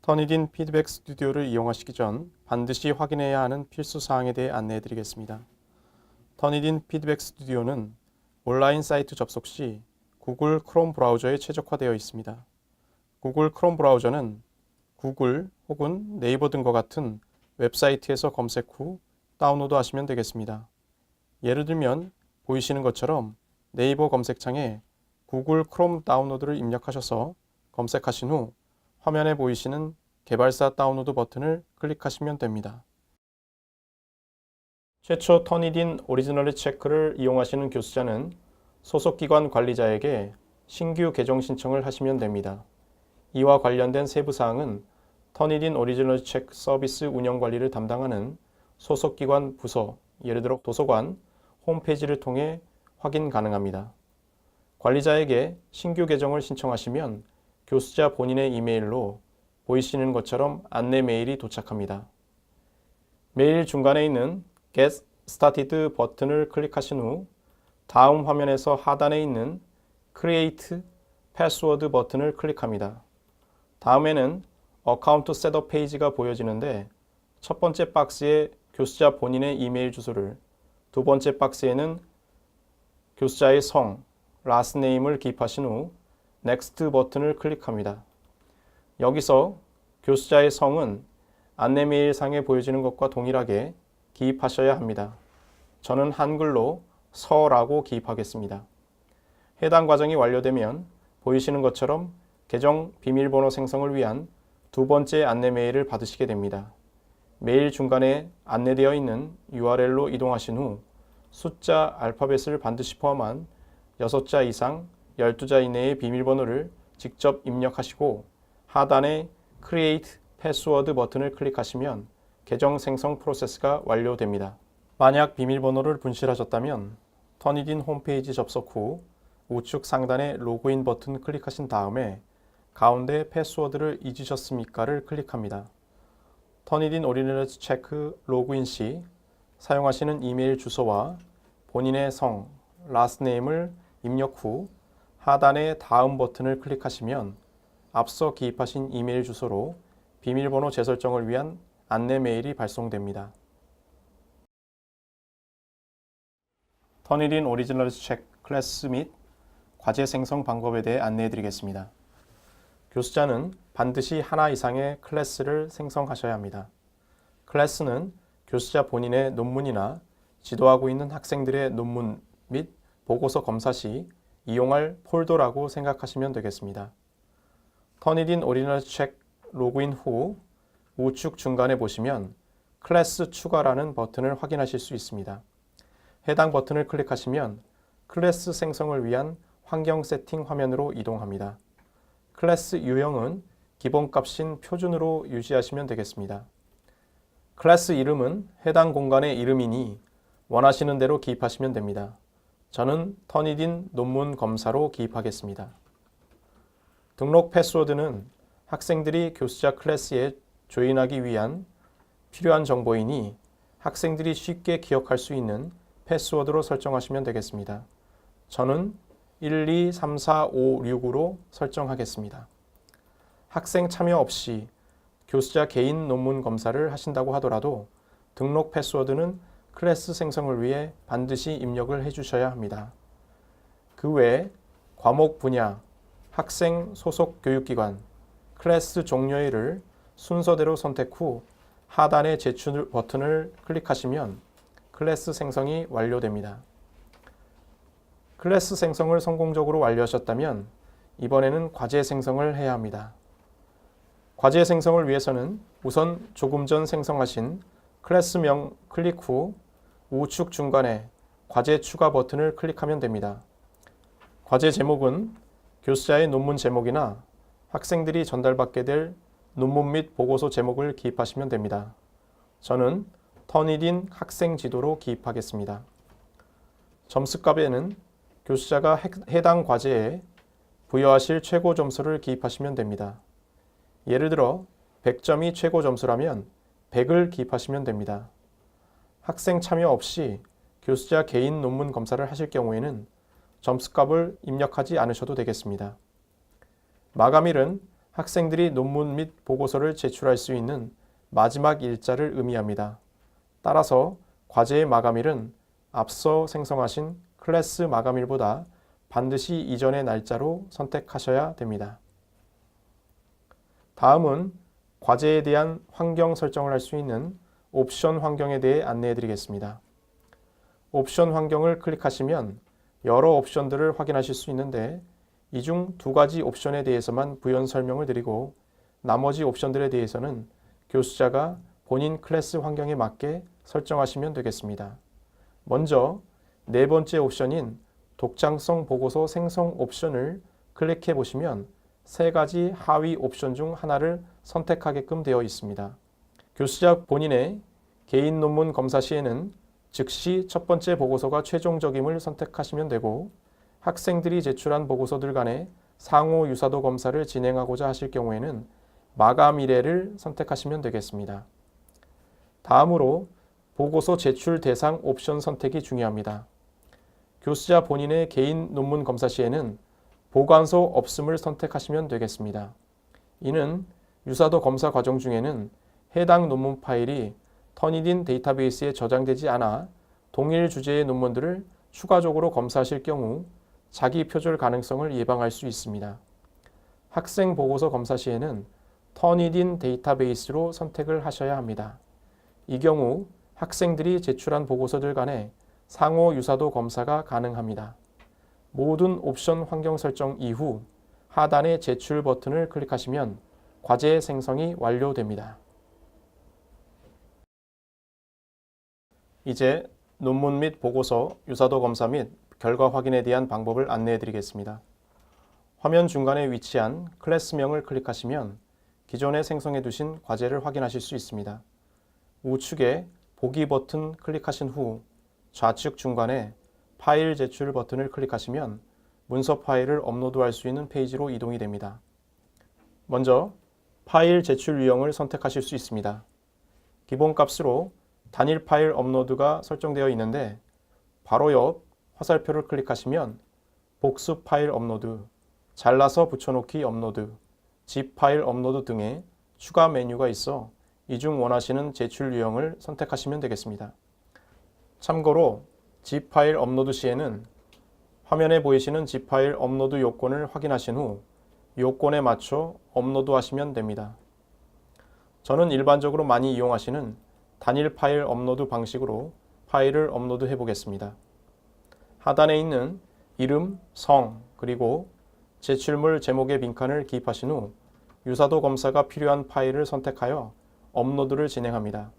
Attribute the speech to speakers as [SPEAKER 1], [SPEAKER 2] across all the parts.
[SPEAKER 1] 터니딘 피드백 스튜디오를 이용하시기 전 반드시 확인해야 하는 필수 사항에 대해 안내해 드리겠습니다. 터니딘 피드백 스튜디오는 온라인 사이트 접속 시 구글 크롬 브라우저에 최적화되어 있습니다. 구글 크롬 브라우저는 구글 혹은 네이버 등과 같은 웹사이트에서 검색 후 다운로드 하시면 되겠습니다. 예를 들면 보이시는 것처럼 네이버 검색창에 구글 크롬 다운로드를 입력하셔서 검색하신 후 화면에 보이시는 개발사 다운로드 버튼을 클릭하시면 됩니다. 최초 터니딘 오리지널 체크를 이용하시는 교수자는 소속기관 관리자에게 신규 계정 신청을 하시면 됩니다. 이와 관련된 세부사항은 터니딘 오리지널 체크 서비스 운영 관리를 담당하는 소속기관 부서, 예를 들어 도서관 홈페이지를 통해 확인 가능합니다. 관리자에게 신규 계정을 신청하시면 교수자 본인의 이메일로 보이시는 것처럼 안내 메일이 도착합니다. 메일 중간에 있는 Get Started 버튼을 클릭하신 후 다음 화면에서 하단에 있는 Create Password 버튼을 클릭합니다. 다음에는 어카운트 셋업 페이지가 보여지는데 첫 번째 박스에 교수자 본인의 이메일 주소를, 두 번째 박스에는 교수자의 성, last name을 기입하신 후 Next 버튼을 클릭합니다. 여기서 교수자의 성은 안내 메일상에 보여지는 것과 동일하게 기입하셔야 합니다. 저는 한글로 서라고 기입하겠습니다. 해당 과정이 완료되면 보이시는 것처럼 계정 비밀번호 생성을 위한 두 번째 안내 메일을 받으시게 됩니다. 메일 중간에 안내되어 있는 URL로 이동하신 후 숫자 알파벳을 반드시 포함한 6자 이상 12자 이내의 비밀번호를 직접 입력하시고 하단에 Create Password 버튼을 클릭하시면 계정 생성 프로세스가 완료됩니다. 만약 비밀번호를 분실하셨다면 터니딘 홈페이지 접속 후 우측 상단의 로그인 버튼 클릭하신 다음에 가운데 패스워드를 잊으셨습니까를 클릭합니다. 터니딘 오리지널 체크 로그인 시 사용하시는 이메일 주소와 본인의 성, last name을 입력 후 하단의 다음 버튼을 클릭하시면 앞서 기입하신 이메일 주소로 비밀번호 재설정을 위한 안내 메일이 발송됩니다. 터니딘 오리지널 체크 클래스 및 과제 생성 방법에 대해 안내해 드리겠습니다. 교수자는 반드시 하나 이상의 클래스를 생성하셔야 합니다. 클래스는 교수자 본인의 논문이나 지도하고 있는 학생들의 논문 및 보고서 검사 시 이용할 폴더라고 생각하시면 되겠습니다. 터니딘 오리지널 체크 로그인 후 우측 중간에 보시면 클래스 추가라는 버튼을 확인하실 수 있습니다. 해당 버튼을 클릭하시면 클래스 생성을 위한 환경 세팅 화면으로 이동합니다. 클래스 유형은 기본값인 표준으로 유지하시면 되겠습니다. 클래스 이름은 해당 공간의 이름이니 원하시는 대로 기입하시면 됩니다. 저는 터니딘 논문 검사로 기입하겠습니다. 등록 패스워드는 학생들이 교수자 클래스에 조인하기 위한 필요한 정보이니 학생들이 쉽게 기억할 수 있는 패스워드로 설정하시면 되겠습니다. 저는 123456으로 설정하겠습니다. 학생 참여 없이 교수자 개인 논문 검사를 하신다고 하더라도 등록 패스워드는 클래스 생성을 위해 반드시 입력을 해주셔야 합니다. 그 외에 과목 분야, 학생 소속 교육기관, 클래스 종료일을 순서대로 선택 후 하단의 제출 버튼을 클릭하시면 클래스 생성이 완료됩니다. 클래스 생성을 성공적으로 완료하셨다면 이번에는 과제 생성을 해야 합니다. 과제 생성을 위해서는 우선 조금 전 생성하신 클래스명 클릭 후 우측 중간에 과제 추가 버튼을 클릭하면 됩니다. 과제 제목은 교수자의 논문 제목이나 학생들이 전달받게 될 논문 및 보고서 제목을 기입하시면 됩니다. 저는 터니딘 학생 지도로 기입하겠습니다. 점수값에는 교수자가 해당 과제에 부여하실 최고 점수를 기입하시면 됩니다. 예를 들어 100점이 최고 점수라면 100을 기입하시면 됩니다. 학생 참여 없이 교수자 개인 논문 검사를 하실 경우에는 점수값을 입력하지 않으셔도 되겠습니다. 마감일은 학생들이 논문 및 보고서를 제출할 수 있는 마지막 일자를 의미합니다. 따라서 과제의 마감일은 앞서 생성하신 클래스 마감일보다 반드시 이전의 날짜로 선택하셔야 됩니다. 다음은 과제에 대한 환경 설정을 할 수 있는 옵션 환경에 대해 안내해 드리겠습니다. 옵션 환경을 클릭하시면 여러 옵션들을 확인하실 수 있는데 이 중 두 가지 옵션에 대해서만 부연 설명을 드리고 나머지 옵션들에 대해서는 교수자가 본인 클래스 환경에 맞게 설정하시면 되겠습니다. 먼저 네 번째 옵션인 독창성 보고서 생성 옵션을 클릭해 보시면 세 가지 하위 옵션 중 하나를 선택하게끔 되어 있습니다. 교수자 본인의 개인 논문 검사 시에는 즉시 첫 번째 보고서가 최종적임을 선택하시면 되고 학생들이 제출한 보고서들 간의 상호 유사도 검사를 진행하고자 하실 경우에는 마감일을 선택하시면 되겠습니다. 다음으로 보고서 제출 대상 옵션 선택이 중요합니다. 교수자 본인의 개인 논문 검사 시에는 보관소 없음을 선택하시면 되겠습니다. 이는 유사도 검사 과정 중에는 해당 논문 파일이 터니딘 데이터베이스에 저장되지 않아 동일 주제의 논문들을 추가적으로 검사하실 경우 자기 표절 가능성을 예방할 수 있습니다. 학생 보고서 검사 시에는 터니딘 데이터베이스로 선택을 하셔야 합니다. 이 경우 학생들이 제출한 보고서들 간의 상호 유사도 검사가 가능합니다. 모든 옵션 환경 설정 이후 하단의 제출 버튼을 클릭하시면 과제 생성이 완료됩니다. 이제 논문 및 보고서 유사도 검사 및 결과 확인에 대한 방법을 안내해 드리겠습니다. 화면 중간에 위치한 클래스명을 클릭하시면 기존에 생성해 두신 과제를 확인하실 수 있습니다. 우측에 보기 버튼 클릭하신 후 좌측 중간에 파일 제출 버튼을 클릭하시면 문서 파일을 업로드할 수 있는 페이지로 이동이 됩니다. 먼저 파일 제출 유형을 선택하실 수 있습니다. 기본값으로 단일 파일 업로드가 설정되어 있는데 바로 옆 화살표를 클릭하시면 복수 파일 업로드, 잘라서 붙여놓기 업로드, zip 파일 업로드 등의 추가 메뉴가 있어 이 중 원하시는 제출 유형을 선택하시면 되겠습니다. 참고로 zip 파일 업로드 시에는 화면에 보이시는 zip 파일 업로드 요건을 확인하신 후 요건에 맞춰 업로드 하시면 됩니다. 저는 일반적으로 많이 이용하시는 단일 파일 업로드 방식으로 파일을 업로드 해 보겠습니다. 하단에 있는 이름, 성, 그리고 제출물 제목의 빈칸을 기입하신 후 유사도 검사가 필요한 파일을 선택하여 업로드를 진행합니다.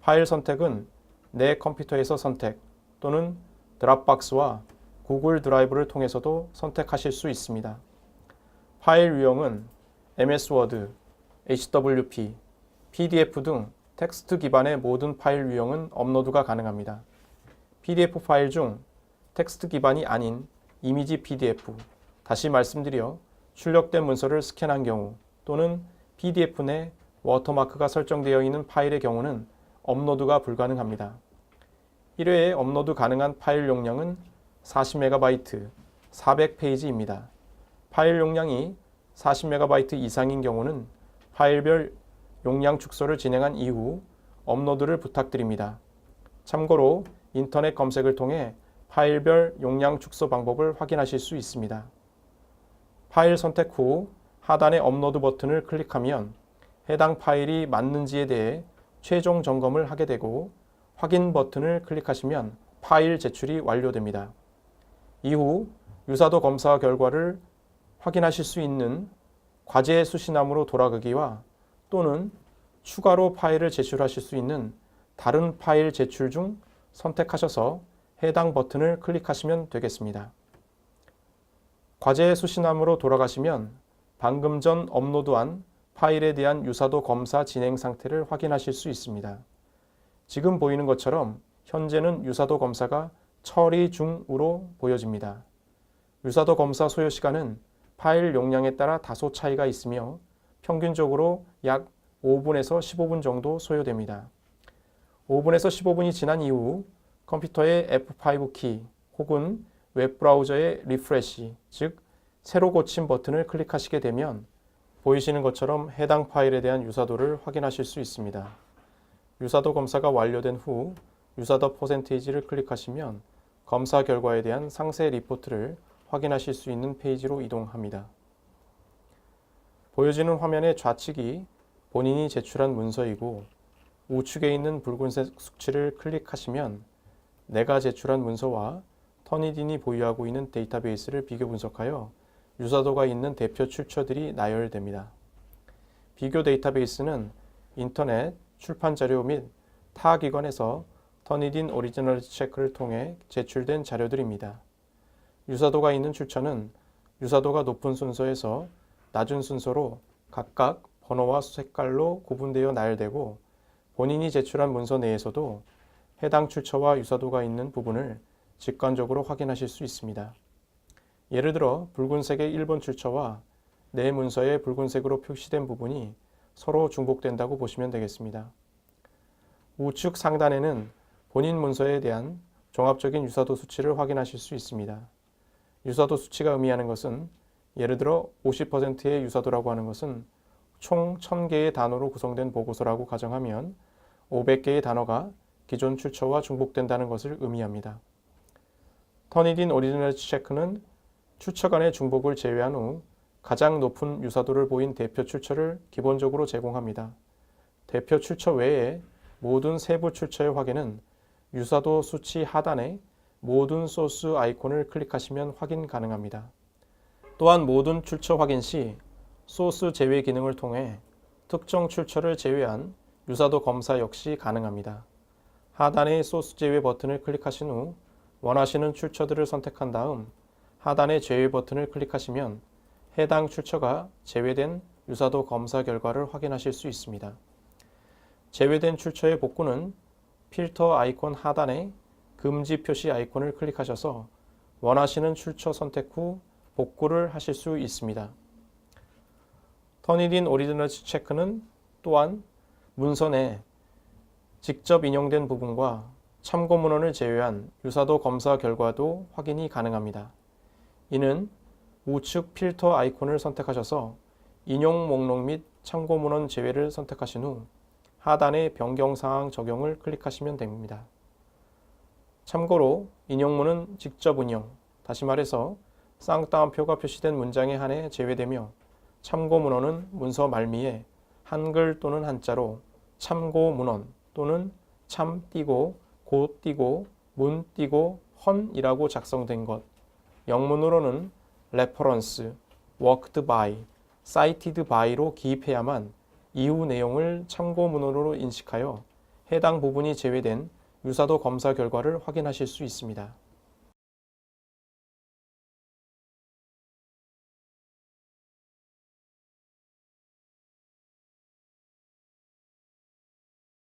[SPEAKER 1] 파일 선택은 내 컴퓨터에서 선택 또는 드랍박스와 구글 드라이브를 통해서도 선택하실 수 있습니다. 파일 유형은 MS 워드, HWP, PDF 등 텍스트 기반의 모든 파일 유형은 업로드가 가능합니다. PDF 파일 중 텍스트 기반이 아닌 이미지 PDF, 다시 말씀드려 출력된 문서를 스캔한 경우 또는 PDF 내 워터마크가 설정되어 있는 파일의 경우는 업로드가 불가능합니다. 1회에 업로드 가능한 파일 용량은 40MB, 400페이지입니다. 파일 용량이 40MB 이상인 경우는 파일별 용량 축소를 진행한 이후 업로드를 부탁드립니다. 참고로 인터넷 검색을 통해 파일별 용량 축소 방법을 확인하실 수 있습니다. 파일 선택 후 하단의 업로드 버튼을 클릭하면 해당 파일이 맞는지에 대해 최종 점검을 하게 되고 확인 버튼을 클릭하시면 파일 제출이 완료됩니다. 이후 유사도 검사 결과를 확인하실 수 있는 과제 수신함으로 돌아가기와 또는 추가로 파일을 제출하실 수 있는 다른 파일 제출 중 선택하셔서 해당 버튼을 클릭하시면 되겠습니다. 과제 수신함으로 돌아가시면 방금 전 업로드한 파일에 대한 유사도 검사 진행 상태를 확인하실 수 있습니다. 지금 보이는 것처럼 현재는 유사도 검사가 처리 중으로 보여집니다. 유사도 검사 소요 시간은 파일 용량에 따라 다소 차이가 있으며 평균적으로 약 5분에서 15분 정도 소요됩니다. 5분에서 15분이 지난 이후 컴퓨터의 F5 키 혹은 웹브라우저의 리프레시, 즉 새로 고침 버튼을 클릭하시게 되면 보이시는 것처럼 해당 파일에 대한 유사도를 확인하실 수 있습니다. 유사도 검사가 완료된 후 유사도 퍼센테이지를 클릭하시면 검사 결과에 대한 상세 리포트를 확인하실 수 있는 페이지로 이동합니다. 보여지는 화면의 좌측이 본인이 제출한 문서이고 우측에 있는 붉은색 수치를 클릭하시면 내가 제출한 문서와 터니딘이 보유하고 있는 데이터베이스를 비교 분석하여 유사도가 있는 대표 출처들이 나열됩니다. 비교 데이터베이스는 인터넷, 출판 자료 및 타 기관에서 터니딘 오리지널리티 체크를 통해 제출된 자료들입니다. 유사도가 있는 출처는 유사도가 높은 순서에서 낮은 순서로 각각 번호와 색깔로 구분되어 나열되고 본인이 제출한 문서 내에서도 해당 출처와 유사도가 있는 부분을 직관적으로 확인하실 수 있습니다. 예를 들어 붉은색의 1번 출처와 내 문서에 붉은색으로 표시된 부분이 서로 중복된다고 보시면 되겠습니다. 우측 상단에는 본인 문서에 대한 종합적인 유사도 수치를 확인하실 수 있습니다. 유사도 수치가 의미하는 것은 예를 들어 50%의 유사도라고 하는 것은 총 1000개의 단어로 구성된 보고서라고 가정하면 500개의 단어가 기존 출처와 중복된다는 것을 의미합니다. 터니딘 오리지널리티 체크는 출처 간의 중복을 제외한 후 가장 높은 유사도를 보인 대표 출처를 기본적으로 제공합니다. 대표 출처 외에 모든 세부 출처의 확인은 유사도 수치 하단의 모든 소스 아이콘을 클릭하시면 확인 가능합니다. 또한 모든 출처 확인 시 소스 제외 기능을 통해 특정 출처를 제외한 유사도 검사 역시 가능합니다. 하단의 소스 제외 버튼을 클릭하신 후 원하시는 출처들을 선택한 다음 하단의 제외 버튼을 클릭하시면 해당 출처가 제외된 유사도 검사 결과를 확인하실 수 있습니다. 제외된 출처의 복구는 필터 아이콘 하단의 금지 표시 아이콘을 클릭하셔서 원하시는 출처 선택 후 복구를 하실 수 있습니다. 터니딘 오리지널리티 체크는 또한 문서 내 직접 인용된 부분과 참고 문헌을 제외한 유사도 검사 결과도 확인이 가능합니다. 이는 우측 필터 아이콘을 선택하셔서 인용 목록 및 참고 문헌 제외를 선택하신 후 하단의 변경사항 적용을 클릭하시면 됩니다. 참고로 인용문은 직접 운영, 다시 말해서 쌍따옴표가 표시된 문장에 한해 제외되며 참고 문헌은 문서 말미에 한글 또는 한자로 참고 문헌 또는 참 띄고 고 띄고 문 띄고 헌이라고 작성된 것, 영문으로는 reference, worked by, cited by로 기입해야만 이후 내용을 참고 문헌으로 인식하여 해당 부분이 제외된 유사도 검사 결과를 확인하실 수 있습니다.